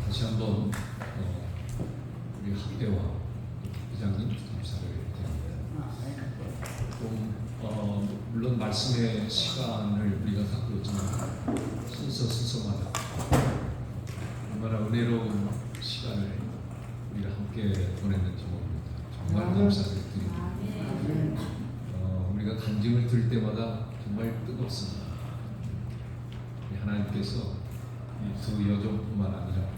다시 한번 우리 학대와 회장님 감사를 드립니다. 물론 말씀의 시간을 우리가 갖고 있지만 순서마다 얼마나 은혜로운 시간을 우리가 함께 보냈는지 모릅니다. 정말 감사를 드립니다. 우리가 간증을 들을 때마다 정말 뜨겁습니다. 하나님께서 이 두 여종뿐만 아니라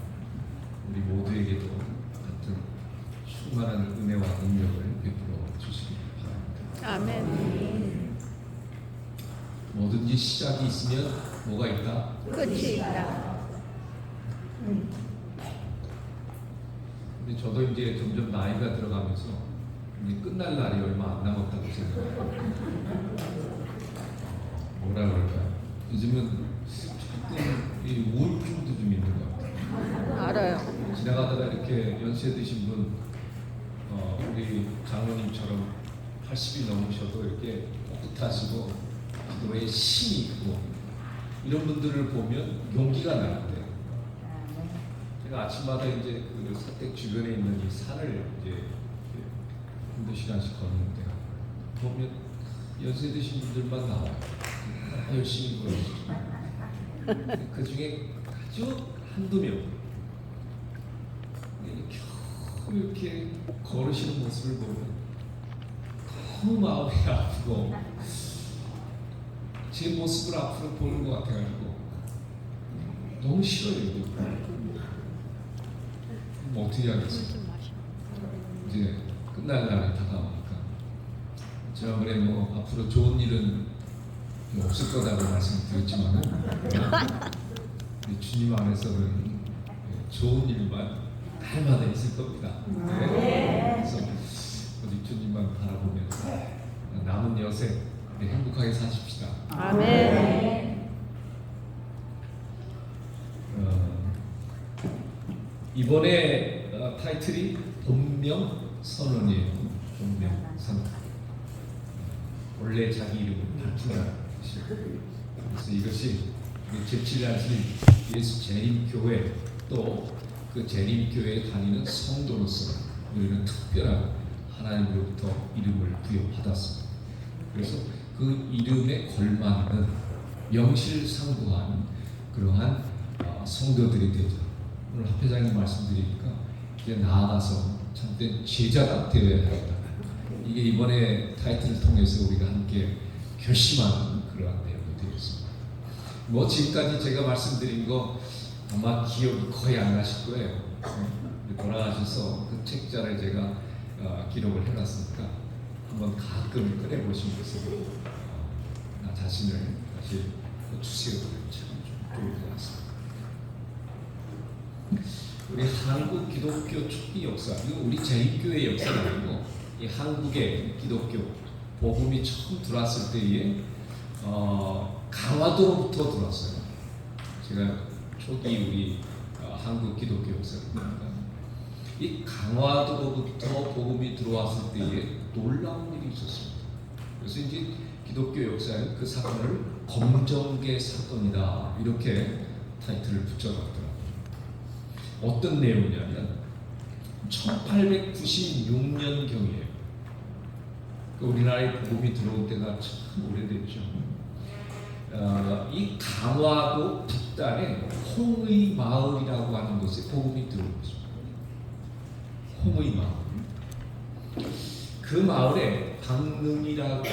우리 모두에게도 같은 충만한 은혜와 능력을 베풀어 주시기 바랍니다. 아멘. 뭐든지 시작이 있으면 뭐가 있다? 끝이 있다. 근데 저도 이제 점점 나이가 들어가면서 이제 끝날 날이 얼마 안 남았다고 생각해요. 뭐라 그럴까요? 요즘은 조금 이 우울증도 좀 있는 것 같아요. 알아요. 지나가다가 이렇게 연세 드신 분, 우리 장로님처럼 80이 넘으셔도 이렇게 꿋꿋하시고 기도에 힘이 있고 이런 분들을 보면 용기가 나는데, 제가 아침마다 이제 그 사택 주변에 있는 이 산을 이제 한두 시간씩 걷는데 보면 연세 드신 분들만 나와요. 다 열심히 걸으시죠. 그 중에 아주 한두 명 겨우 이렇게 걸으시는 모습을 보면 너무 마음이 아프고 제 모습을 앞으로 보는 것 같아가지고 너무 싫어요. 뭐 어떻게 하겠어요? 이제 끝날 날이 다가오니까 지난번에 뭐 앞으로 좋은 일은 없을 거다고 말씀드렸지만은 주님 안에서는 좋은 일만 날마다 있을 겁니다. 그래서 우리 주님만 바라보면서 남은 여생 행복하게 사십시다. 아멘. 이번에 타이틀이 본명 선언이에요. 본명 선언. 원래 자기 이름을 밝힌다. 그래서 이것이 제7야신 예수 재림교회, 또 그 재림교회에 다니는 성도로서 우리는 특별한 하나님으로부터 이름을 부여받았습니다. 그래서 그 이름에 걸맞는 명실상부한 그러한 성도들이 되죠. 오늘 합회장님 말씀드리니까 이제 나아가서 참된 제자가 되어야 합니다. 이게 이번에 타이틀을 통해서 우리가 함께 결심하는 그러한 내용이 되겠습니다. 뭐 지금까지 제가 말씀드린 거 아마 기억이 거의 안 나실 거예요. 돌아가셔서 그 책자를 제가 기록을 해놨으니까 한번 가끔 꺼내보신 것으로 나 자신을 다시 추세해보면 참 좋을 것 같습니다. 우리 한국 기독교 초기 역사, 이거 우리 재림교회 역사가 아니고 이 한국의 기독교 복음이 처음 들어왔을 때에 강화도로부터 들어왔어요. 제가 초기 우리 한국 기독교 역사를 보니까 이 강화도로부터 복음이 들어왔을 때에 놀라운 일이 있었습니다. 그래서 이제 기독교 역사에 그 사건을 검정개 사건이다 이렇게 타이틀을 붙여놨더라고요. 어떤 내용이냐면 1896년경이에요. 우리나라에 복음이 들어온 때가 참 오래됐죠. 이 강화도 북단에 홍의 마을이라고 하는 곳에 복음이 들어온 것입니다. 홍의 마을. 그 마을에 박능일이라고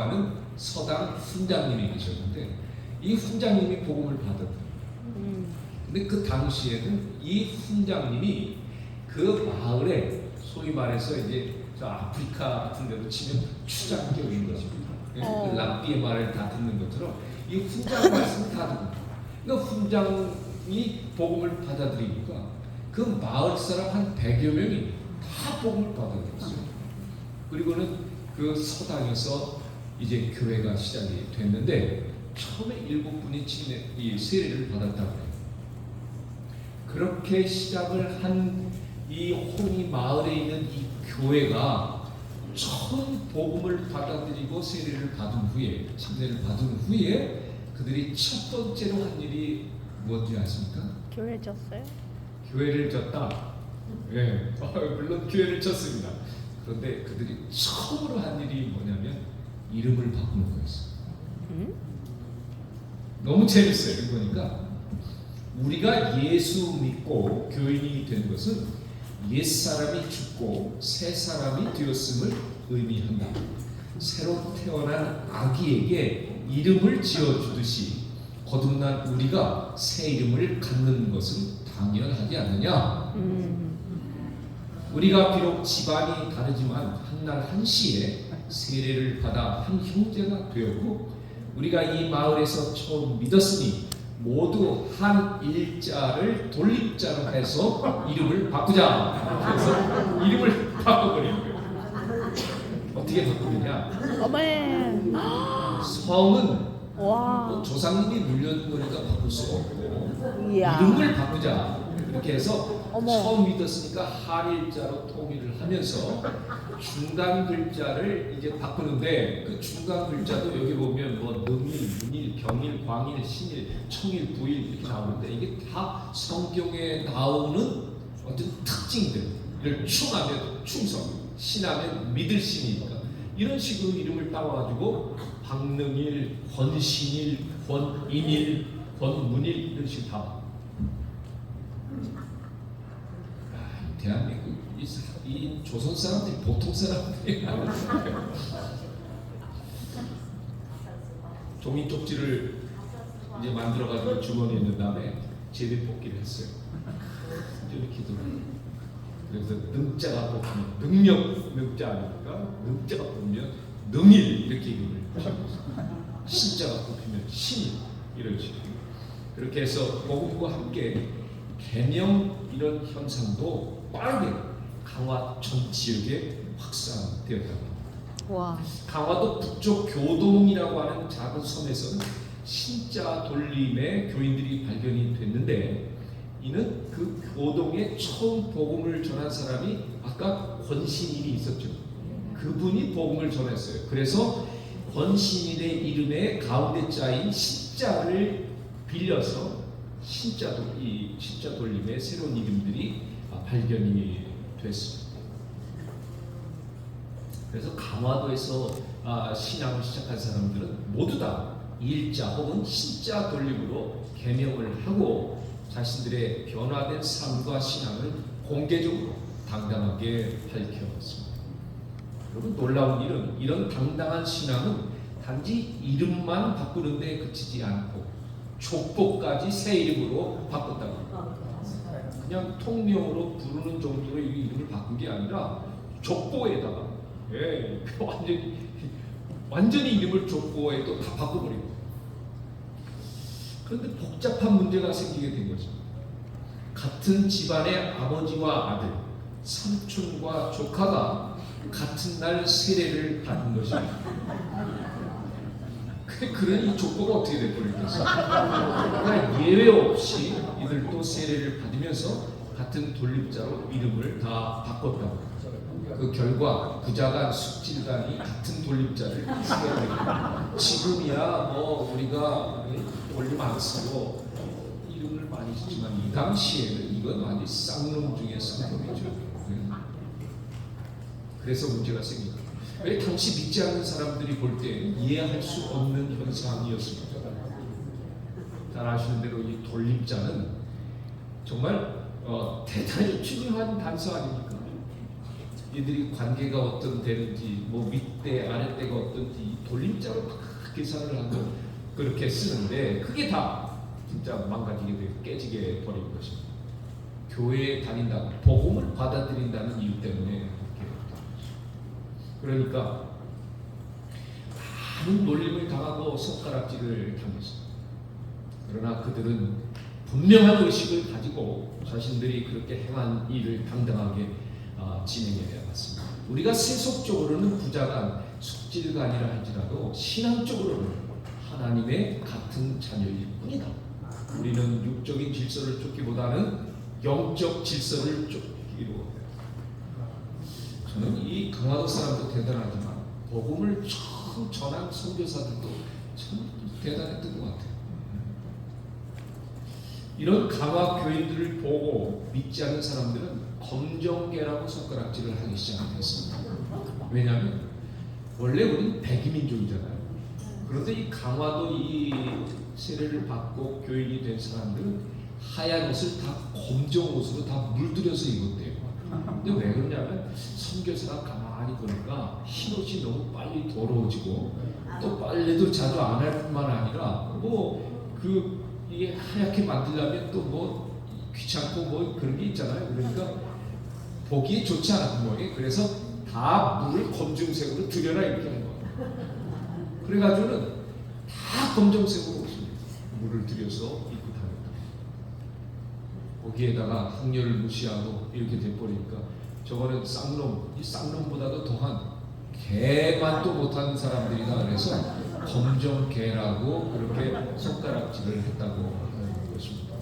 하는 서당 훈장님이 계셨는데 이 훈장님이 복음을 받았다. 근데 그 당시에는 이 훈장님이 그 마을에 소위 말해서 이제 저 아프리카 같은 데로 치면 추장교인 것입니다. 그 랍비의 말을 다 듣는 것처럼 이 훈장 말씀을 다 듣는 거예요. 그러니까 훈장이 복음을 받아들이니까 그 마을 사람 한 100여 명이 다 복음을 받아들였어요. 그리고는 그 서당에서 이제 교회가 시작이 됐는데 처음에 7분이 이 세례를 받았다고 해요. 그렇게 시작을 한 이 홍이 마을에 있는 이 교회가 처음 복음을 받아들이고 세례를 받은 후에, 침례를 받은 후에 그들이 첫 번째로 한 일이 뭔지 아십니까? 교회 졌어요? 교회를 졌다. 예, 물론 교회를 졌습니다. 그런데 그들이 처음으로 한 일이 뭐냐면 이름을 바꾸는 거였어요. 너무 재밌어요. 이거 보니까 우리가 예수 믿고 교인이 된 것은 옛사람이 죽고 새 사람이 되었음을 의미한다. 새로 태어난 아기에게 이름을 지어주듯이 거듭난 우리가 새 이름을 갖는 것은 당연하지 않느냐. 우리가 비록 집안이 다르지만 한날 한시에 세례를 받아 한 형제가 되었고 우리가 이 마을에서 처음 믿었으니 모두 한 일자를 돌립자로 해서 이름을 바꾸자. 그래서 이름을 바꿔버리는 거예요. 어떻게 바꾸느냐? 어메. 성은 와. 조상님이 물려준 거니까 바꿀 수 없고 이야. 이름을 바꾸자. 그렇게 해서 어머. 처음 믿었으니까 한일자로 통일을 하면서 중간 글자를 이제 바꾸는데 그 중간 글자도 여기 보면 뭐 능일, 문일, 경일, 광일, 신일, 청일, 부일 이렇게 나오는데 이게 다 성경에 나오는 어떤 특징들을 충하면 충성, 신하면 믿을 신이니까 이런 식으로 이름을 따와가지고 박능일, 권신일, 권인일, 권문일 이런 식으로 다. 대한민국 이 조선 사람들이 보통 사람들이 아니에요. 종이 쪽지를 이제 만들어가지고 주머니에 넣은 다음에 제비 뽑기를 했어요. 이렇게 들어요. 그래서 능자가 뽑히면 능력 능자 아닙니까? 능자가 뽑히면 능일 이렇게 이름을 붙이고 신자가 뽑히면 신 이런 식으로 그렇게 해서 복음과 함께 계명 이런 현상도 빠르게 강화 전 지역에 확산되었다고 합니다. 와. 강화도 북쪽 교동이라고 하는 작은 섬에서는 신자 돌림의 교인들이 발견이 됐는데 이는 그 교동에 처음 복음을 전한 사람이 아까 권신일이 있었죠. 그분이 복음을 전했어요. 그래서 권신일의 이름의 가운데 자인 신자를 빌려서 이 신자 돌림의 새로운 이름들이 발견이 됐습니다. 그래서 강화도에서 신앙을 시작한 사람들은 모두 다 일자 혹은 신자 돌림으로 계명을 하고 자신들의 변화된 삶과 신앙을 공개적으로 당당하게 밝혀왔습니다. 여러분 놀라운 일은 이런 당당한 신앙은 단지 이름만 바꾸는 데 그치지 않고 족보까지 새 이름으로 바꿨다고 합니다. 그냥 통명으로 부르는 정도로 이 이름을 바꾼 게 아니라 족보에다가 완전히 이름을 족보에 또 다 바꿔버리고 그런데 복잡한 문제가 생기게 된 거죠. 같은 집안의 아버지와 아들, 삼촌과 조카가 같은 날 세례를 받은 것입니다. 그러니 이 족보가 어떻게 돼버리겠어요? 그러나 예외 없이 이들도 세례를 받으면서 같은 돌림자로 이름을 다 바꿨다고. 그 결과 부자간, 숙질간이 같은 돌림자를 쓰게 됩니다. 지금이야 뭐 우리가 돌림 안 쓰고 이름을 많이 쓰지만 이 당시에는 이건 완전 쌍놈 중에 쌍놈이죠. 그래서 문제가 생깁니다. 왜 당시 믿지 않는 사람들이 볼 때 이해할 수 없는 현상이었습니다. 잘 아시는 대로 이 돌림자는 정말 대단히 중요한 단서 아닙니까? 이들이 관계가 어떤 되는지, 뭐 윗대 아랫대가 어떤지 돌림자로 막 계산을 하고 그렇게 쓰는데 그게 다 진짜 망가지게 되고 깨지게 버린 것입니다. 교회에 다닌다고 복음을 받아들인다는 이유 때문에 그러니까 많은 놀림을 당하고 손가락질을 당했습니다. 그러나 그들은 분명한 의식을 가지고 자신들이 그렇게 행한 일을 당당하게 진행해 나갔습니다. 우리가 세속적으로는 부자간, 숙질간이라 할지라도 신앙적으로는 하나님의 같은 자녀일 뿐이다. 우리는 육적인 질서를 쫓기보다는 영적 질서를 쫓기로. 저는 이 강화도 사람도 대단하지만 복음을 처음 전한 선교사들도 참 대단했던 것 같아요. 이런 강화 교인들을 보고 믿지 않는 사람들은 검정개라고 손가락질을 하기 시작했습니다. 왜냐하면 원래 우리는 백이민족이잖아요. 그런데 이 강화도 이 세례를 받고 교인이 된 사람들은 하얀 옷을 다 검정 옷으로 다 물들여서 입었대요. 근데 왜 그러냐면 선교사가 가만히 보니까 흰 옷이 너무 빨리 더러워지고 또 빨래도 자주 안 할 뿐만 아니라 이게 하얗게 만들려면 또 뭐 귀찮고 뭐 그런 게 있잖아요. 그러니까 보기에 좋지 않았던 거예요. 그래서 다 물을 검정색으로 들여라 이렇게 한 거예요. 그래가지고는 다 검정색으로 물을 들여서 입고 다녔다. 거기에다가 학렬을 무시하고 이렇게 돼버리니까 저거는 쌍놈, 이 쌍놈보다도 더한 개만도 못하는 사람들이다. 그래서 검정개라고 그렇게 손가락질을 했다고 하는 것입니다.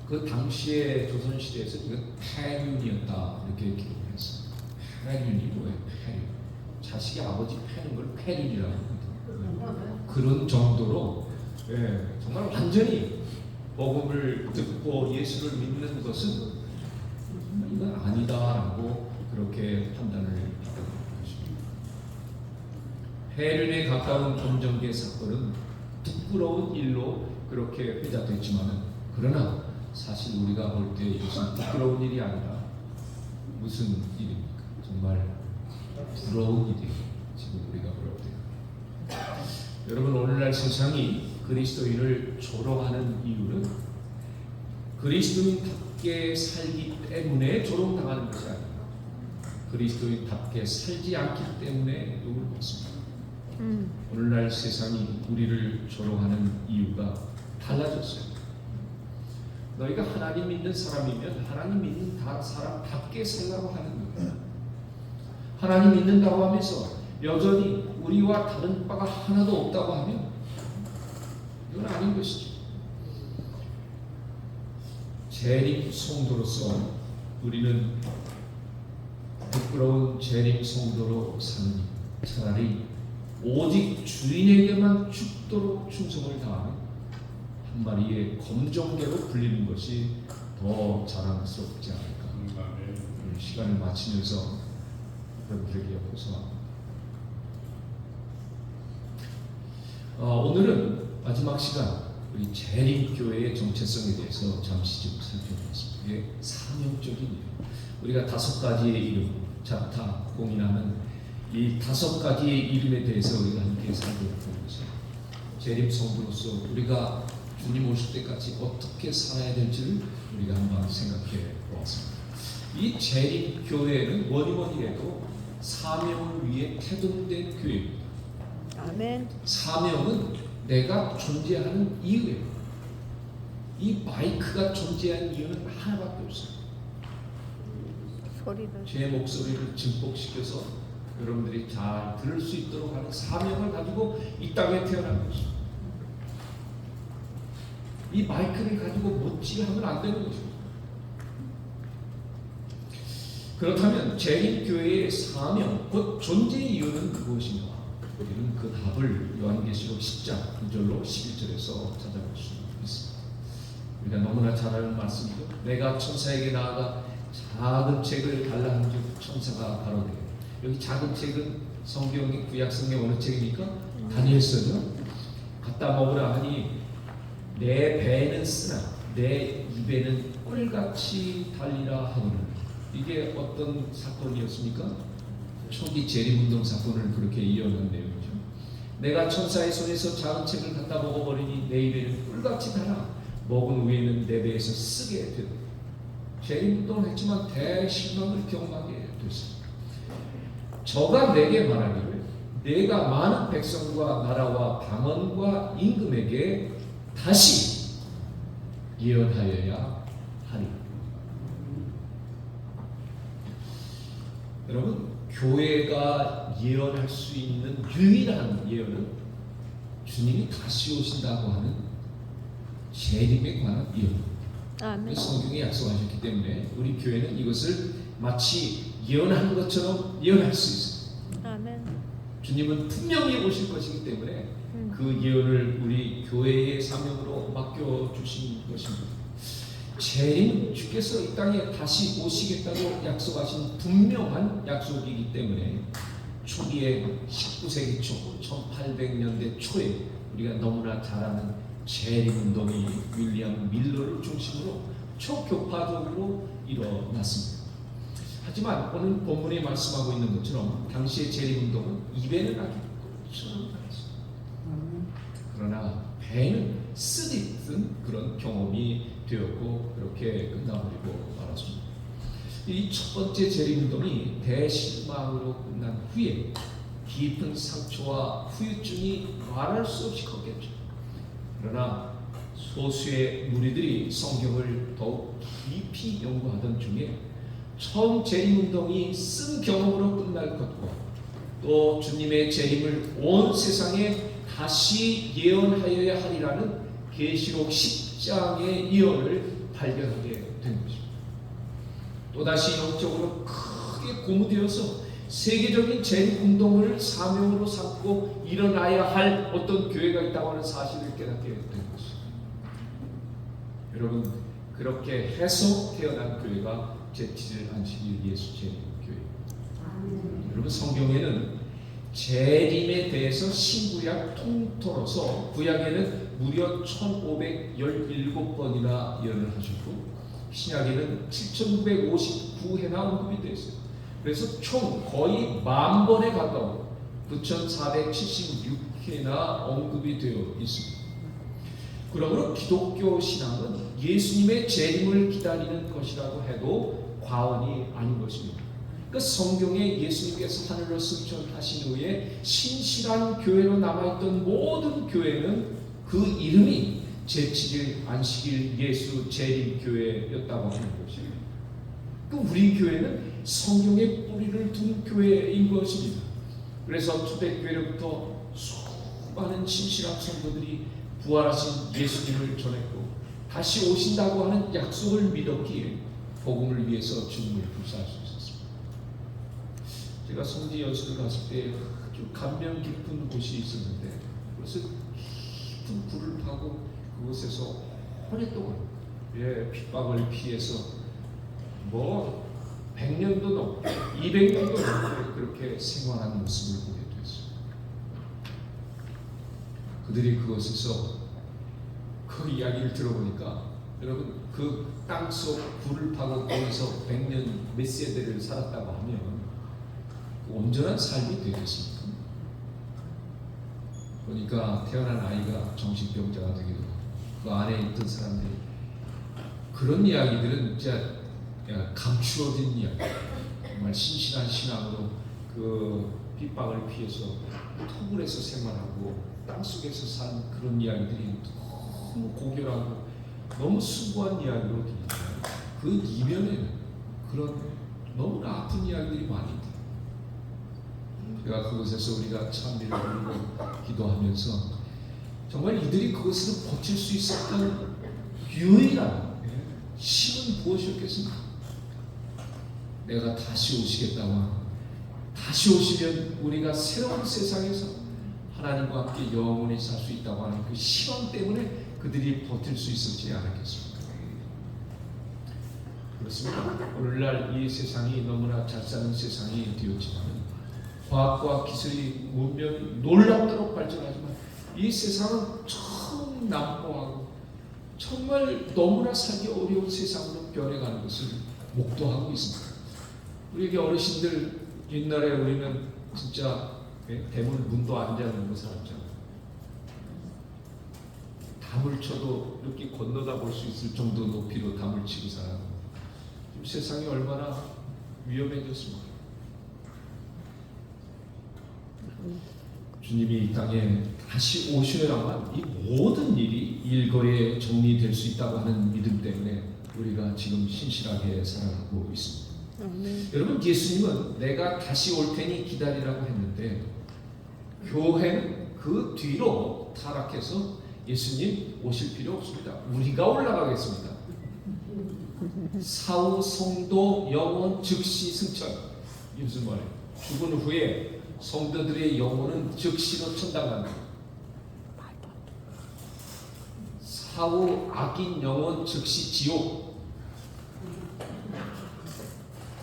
그 당시에 조선시대에서 이건 폐륜이었다 이렇게 기록했어요. 폐륜이 뭐예요? 폐륜. 자식이 아버지 패는 걸 폐륜이라고 합니다. 그런 정도로 정말 완전히 복음을 듣고 예수를 믿는 것은 이건 아니다라고 그렇게 판단을 했다는 것입니다. 폐륜에 가까운 검정개 사건은 부끄러운 일로 그렇게 회자됐지만 그러나 사실 우리가 볼 때 이것은 부끄러운 일이 아니라 무슨 일입니까? 정말 부러운 일이에요. 지금 우리가 볼 때. 여러분 오늘날 세상이 그리스도인을 조롱하는 이유는 그리스도인답게 살기 때문에 조롱당하는 것이 아니라 그리스도인답게 살지 않기 때문에 욕을 받습니다. 오늘날 세상이 우리를 조롱하는 이유가 달라졌어요. 너희가 하나님 믿는 사람이면 하나님 믿는 사람답게 살라고 하는 거예요. 하나님 믿는다고 하면서 여전히 우리와 다른 바가 하나도 없다고 하면 이건 아닌 것이죠. 재림 성도로서 우리는 부끄러운 재림 성도로 사느니 차라리 오직 주인에게만 죽도록 충성을 다하는 한 마리의 검정개로 불리는 것이 더 자랑스럽지 않을까. 오늘 시간을 마치면서 여러분들에게 호소합니다. 오늘은 마지막 시간 우리 재림교회의 정체성에 대해서 잠시 좀 살펴보겠습니다. 이게 사명적인 이름. 우리가 5가지의 이름, 자타, 공인하는 이 5가지의 이름에 대해서 우리가 함께 살펴보면서 재림 성도로서 우리가 주님 오실 때까지 어떻게 살아야 될지를 우리가 한번 생각해 보았습니다. 이 재림교회는 뭐니뭐니해도 사명을 위해 태동된 교회입니다. 아멘. 사명은 내가 존재하는 이유예요. 이 마이크가 존재한 이유는 하나밖에 없어요. 제 목소리를 증폭시켜서 여러분들이 잘 들을 수 있도록 하는 사명을 가지고 이 땅에 태어난 것입니다. 이 마이크를 가지고 못지하면 안 되는 것입니다. 그렇다면 재림교회의 사명, 곧 존재의 이유는 무엇인가? 우리는 그 답을 요한계시록 10장 9절로 11절에서 찾아볼 수 있습니다. 우리가 너무나 잘 아는 말씀이죠. 내가 천사에게 나아가 작은 책을 달라 한즉 천사가 가로되. 여기 작은 책은 성경의 구약성의 어느 책입니까? 다니엘서죠. 갖다 먹으라 하니 내 배에는 쓰나 내 입에는 꿀같이 달리라 하노라. 이게 어떤 사건이었습니까? 초기 재림운동 사건을 그렇게 이어놓은 내용이죠. 내가 천사의 손에서 작은 책을 갖다 먹어버리니 내 입에는 꿀같이 달아 먹은 후에는 내 배에서 쓰게 되고 재림운동을 했지만 대실망을 경험하게 됐습니다. 저가 내게 말하기를 내가 많은 백성과 나라와 방언과 임금에게 다시 예언하여야 하리. 여러분, 교회가 예언할 수 있는 유일한 예언은 주님이 다시 오신다고 하는 재림에 관한 예언. 아멘. 성경이 약속하셨기 때문에 우리 교회는 이것을 마치 예언하는 것처럼 예언할 수 있어요. 아멘. 주님은 분명히 오실 것이기 때문에 그 예언을 우리 교회의 교회의 사명으로 맡겨주신 것입니다. 재림 주께서 이 땅에 다시 오시겠다고 약속하신 분명한 약속이기 때문에 초기에 19세기 초 1800년대 초에 우리가 너무나 잘 아는 재림운동이 윌리엄 밀러를 중심으로 초교파적으로 일어났습니다. 하지만 오늘 본문에 말씀하고 있는 것처럼 당시의 재림운동은 입에는 아주 꽃처럼 달았습니다. 그러나 배는 쓰디쓴 그런 경험이 되었고 그렇게 끝나버리고 말았습니다. 이 첫 번째 재림운동이 대실망으로 끝난 후에 깊은 상처와 후유증이 말할 수 없이 컸겠죠. 그러나 소수의 무리들이 성경을 더욱 깊이 연구하던 중에 처음 재림운동이 쓴 경험으로 끝날 것과 또 주님의 재림을 온 세상에 다시 예언하여야 하리라는 계시록 10장의 예언을 발견하게 된 것입니다. 또다시 영적으로 크게 고무되어서 세계적인 재림운동을 사명으로 삼고 일어나야 할 어떤 교회가 있다고 하는 사실을 깨닫게 된 것입니다. 여러분, 그렇게 해서 태어난 교회가 제7일 안식일 예수 재림교회. 여러분, 성경에는 재림에 대해서 신구약 통틀어서 구약에는 무려 1517번이나 예언을 하셨고 신약에는 7959회나 언급이 되어 있어요. 그래서 총 거의 10,000번에 가까운 9476회나 언급이 되어 있습니다. 그러므로 기독교 신앙은 예수님의 재림을 기다리는 것이라고 해도 과언이 아닌 것입니다. 그 성경에 예수님께서 하늘로 승천하신 후에 신실한 교회로 남아있던 모든 교회는 그 이름이 제7일 안식일 예수 재림교회였다고 하는 것입니다. 그 우리 교회는 성경의 뿌리를 둔 교회인 것입니다. 그래서 초대교회로부터 수많은 신실한 성도들이 부활하신 예수님을 전했고 다시 오신다고 하는 약속을 믿었기에 복음을 위해서 주님을 불사할 수 있었습니다. 제가 성지 연수를 갔을 때 아주 감명 깊은 곳이 있었는데 그것을 깊은 불을 파고 그곳에서 오랫동안 핍박을 피해서 100년도 넘고 200년도 넘게 그렇게 생활하는 모습을 보게 됐어요. 그들이 그곳에서 그 이야기를 들어보니까 여러분 그 땅속 불을 파고 거기서 100년 몇 세대를 살았다고 하면 그 온전한 삶이 되겠습니까? 그러니까 태어난 아이가 정신병자가 되기도 하고 그 안에 있던 사람들이 그런 이야기들은 진짜 감추어진 이야기, 정말 신실한 신앙으로 그 핍박을 피해서 토굴에서 생활하고 땅속에서 산 그런 이야기들이 너무 고결하고 너무 수고한 이야기로 들리잖아요. 그 이면에는 그런 너무나 아픈 이야기들이 많이 있대요. 제가 그곳에서 우리가 찬미를 부르고 기도하면서 정말 이들이 그것을 버틸 수 있었던 유일한 힘은 무엇이었겠습니까? 내가 다시 오시겠다고 다시 오시면 우리가 새로운 세상에서 하나님과 함께 영원히 살 수 있다고 하는 그 희망 때문에 그들이 버틸 수 있었지 않았겠습니까? 그렇습니다. 오늘날 이 세상이 너무나 잘 사는 세상이 되었지만 과학과 기술이 문명이 놀랍도록 발전하지만 이 세상은 참 난폭하고 정말 너무나 살기 어려운 세상으로 변해가는 것을 목도하고 있습니다. 우리 어르신들 옛날에 우리는 진짜 대문 문도 안 잡는 거 살았잖아요. 담을 쳐도 이렇게 건너다 볼 수 있을 정도 높이로 담을 치고 살아요. 지금 세상이 얼마나 위험해졌습니까? 주님이 이 땅에 다시 오셔야만 이 모든 일이 일거리에 정리될 수 있다고 하는 믿음 때문에 우리가 지금 신실하게 살아가고 있습니다. 여러분, 예수님은 내가 다시 올 테니 기다리라고 했는데 교회는 그 뒤로 타락해서 예수님 오실 필요 없습니다. 우리가 올라가겠습니다. 사후 성도 영혼 즉시 승천. 무슨 말이에요? 죽은 후에 성도들의 영혼은 즉시로 천당 간다. 사후 악인 영혼 즉시 지옥.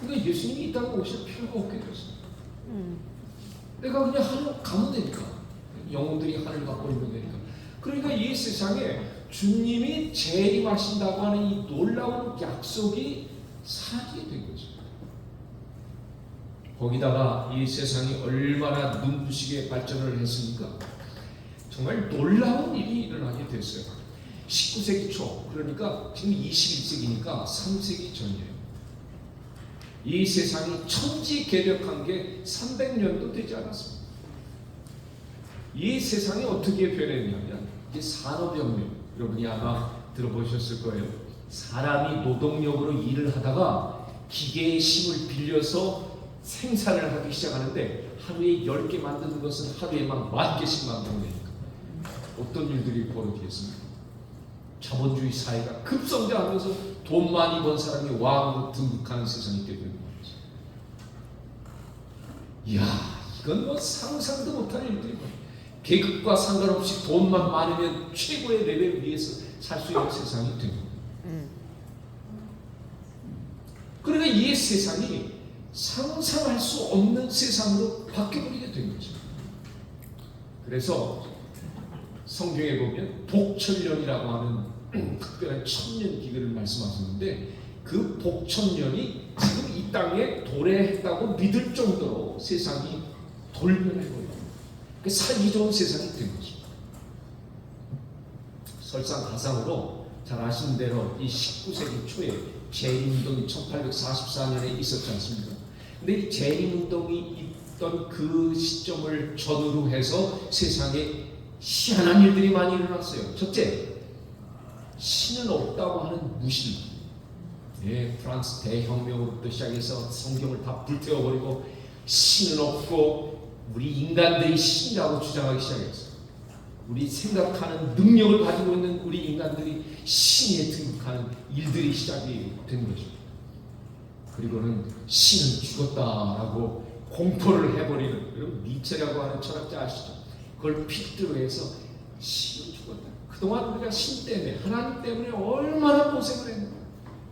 그러니까 예수님이 이 땅에 오실 필요가 없게 됐어요. 내가 그냥 하늘 가면 되니까. 영혼들이 하늘 갖고 있는 되니까. 그러니까 이 세상에 주님이 재림하신다고 하는 이 놀라운 약속이 사라지게 된 거죠. 거기다가 이 세상이 얼마나 눈부시게 발전을 했습니까? 정말 놀라운 일이 일어나게 됐어요. 19세기 초, 그러니까 지금 21세기니까 3세기 전이에요. 이 세상이 천지개벽한 게 300년도 되지 않았습니다. 이 세상이 어떻게 변했냐면 이게 산업혁명, 여러분이 아마 들어보셨을 거예요. 사람이 노동력으로 일을 하다가 기계의 힘을 빌려서 생산을 하기 시작하는데 하루에 10개 만드는 것은 하루에 막 10,000개씩 만들어내니까 어떤 일들이 벌어지겠습니까? 자본주의 사회가 급성장하면서 돈 많이 번 사람이 왕으로 등극하는 세상이 되는 거죠. 이야, 이건 뭐 상상도 못할 일들이고, 계급과 상관없이 돈만 많으면 최고의 레벨 위에서 살 수 있는 세상이 된 겁니다. 그러니까 이 세상이 상상할 수 없는 세상으로 바뀌어버리게 된 거죠. 그래서 성경에 보면 복천년이라고 하는 특별한 천년 기근을 말씀하셨는데 그 복천년이 지금 이 땅에 도래했다고 믿을 정도로 세상이 돌변해버려요. 살기 좋은 세상이 된 거죠. 설상가상으로 잘 아시는 대로 이 19세기 초에 재림운동이 1844년에 있었지 않습니까? 근데 이 재림운동이 있던 그 시점을 전후로 해서 세상에 희한한 일들이 많이 일어났어요. 첫째, 신은 없다고 하는 무신. 예, 프랑스 대혁명으로부터 시작해서 성경을 다 불태워버리고 신은 없고 우리 인간들이 신이라고 주장하기 시작했어요. 우리 생각하는 능력을 가지고 있는 우리 인간들이 신에 등극하는 일들이 시작이 된 거죠. 그리고는 신은 죽었다라고 공포를 해버리는, 여러분 니체라고 하는 철학자 아시죠? 그걸 필두로 해서 신은 죽었다. 그동안 우리가 신 때문에, 하나님 때문에 얼마나 고생을 했는가.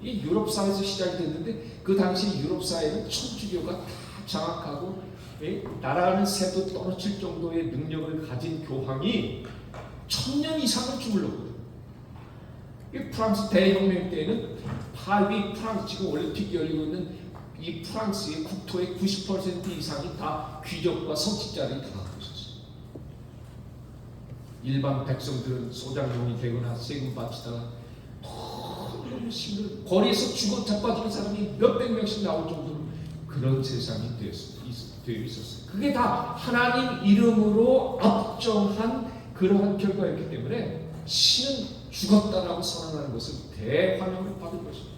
이 유럽 사회에서 시작이 됐는데 그 당시 유럽 사회는 천주교가 다 장악하고 나라는 새도 떨어질 정도의 능력을 가진 교황이 1000년 이상을 주물렀거든요. 프랑스 대혁명 때는 파리 프랑스, 지금 올림픽이 열리고 있는 이 프랑스의 국토의 90% 이상이 다 귀족과 성직자들이 다 갖고 있었어요. 일반 백성들은 소장용이 되거나 세금 바치다가 너무 힘들어, 거리에서 죽어 자빠지는 사람이 몇백 명씩 나올 정도로 그런 세상이 되어 있었어요. 그게 다 하나님 이름으로 압정한 그러한 결과였기 때문에 신은 죽었다라고 선언하는 것을 대환영을 받은 것입니다.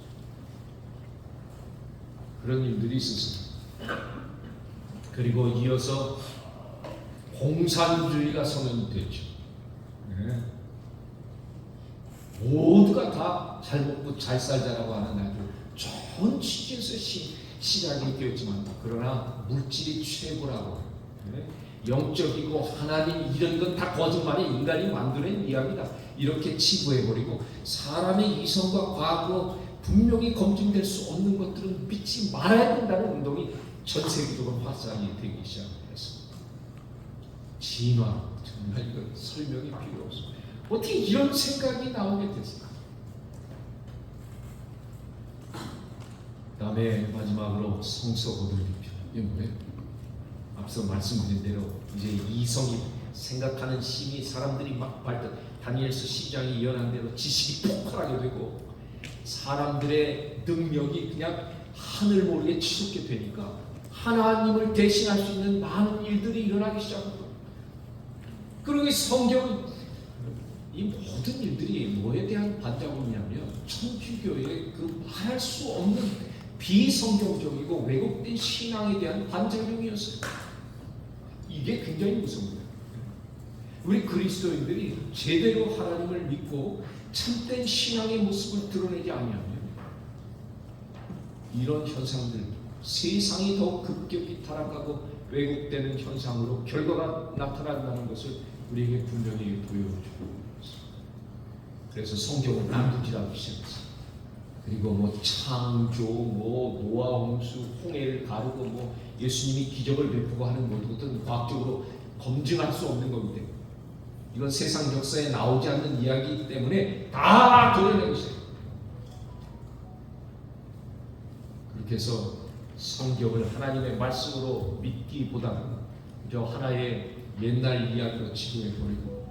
그런 일들이 있었습니다. 그리고 이어서 공산주의가 선언이 됐죠. 네. 모두가 다 잘 먹고 잘 살자라고 하는 아주 좋은 취지에서 시작이 되었지만 그러나 물질이 최고라고, 네? 영적이고 하나님 이런 건 다 거짓말이 인간이 만들어낸 이야기다 이렇게 치부해버리고 사람의 이성과 과거 분명히 검증될 수 없는 것들은 믿지 말아야 된다는 운동이 전 세계적으로 확산이 되기 시작했습니다. 진화, 정말 이건 설명이 필요 없습니다. 어떻게 이런 생각이 나오게 됐을까? 다음에 마지막으로 성서 거듭립니다. 이게 뭐예요? 앞서 말씀드린 대로 이제 이성이 생각하는 힘이 사람들이 막 발전, 다니엘서 10장이 예언한 대로 지식이 폭발하게 되고 사람들의 능력이 그냥 하늘 모르게 치솟게 되니까 하나님을 대신할 수 있는 많은 일들이 일어나기 시작합니다. 그리고 성경은 이 모든 일들이 뭐에 대한 반작용이냐면 천주교의 그 말할 수 없는 비성경적이고 왜곡된 신앙에 대한 반작용이었어요. 이게 굉장히 무서운 거예요. 우리 그리스도인들이 제대로 하나님을 믿고 참된 신앙의 모습을 드러내지 않으면 이런 현상들, 세상이 더 급격히 타락하고 왜곡되는 현상으로 결과가 나타난다는 것을 우리에게 분명히 보여주고 있습니다. 그래서 성경을 남기라고 시작했어요. 그리고 뭐 창조, 뭐 노아 홍수, 홍해를 가르고 뭐 예수님이 기적을 베푸고 하는 것은 과학적으로 검증할 수 없는 겁니다. 이건 세상 역사에 나오지 않는 이야기이기 때문에 다 드러내고 있어요. 그렇게 해서 성경을 하나님의 말씀으로 믿기보다는 그저 하나의 옛날 이야기로 치부해버리고